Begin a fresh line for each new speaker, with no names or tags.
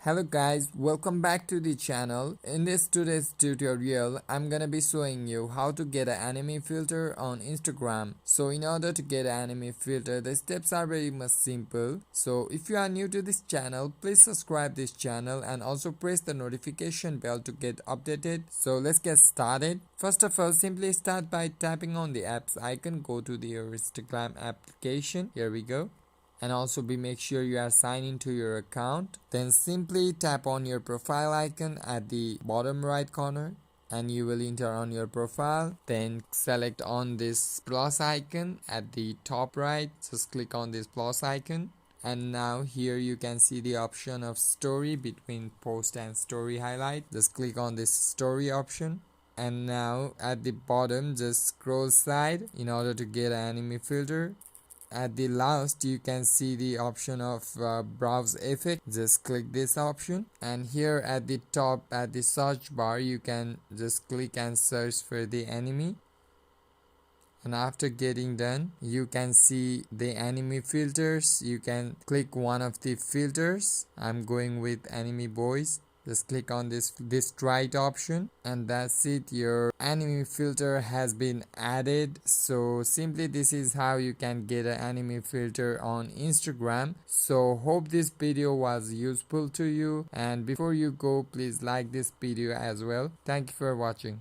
Hello guys, welcome back to the channel. In this today's tutorial, I'm gonna be showing you how to get an anime filter on Instagram. So in order to get an anime filter, the steps are very much simple. So if you are new to this channel, please subscribe this channel and also press the notification bell to get updated. So let's get started. First of all, simply start by tapping on the apps icon. Go to the Instagram application. Here we go, and also make sure you are signed into your account. Then simply tap on your profile icon at the bottom right corner and you will enter on your profile. Then select on this plus icon at the top right. Just click on this plus icon, and now here you can see the option of story between post and story highlight. Just click on this story option, and now at the bottom just scroll side in order to get an anime filter. At the last you can see the option of browse effect. Just click this option, and here at the top at the search bar you can just click and search for the anime, and after getting done you can see the anime filters. You can click one of the filters. I'm going with anime boys. Just click on this right option, and that's it. Your anime filter has been added. So simply this is how you can get an anime filter on Instagram. So hope this video was useful to you, and before you go, please like this video as well. Thank you for watching.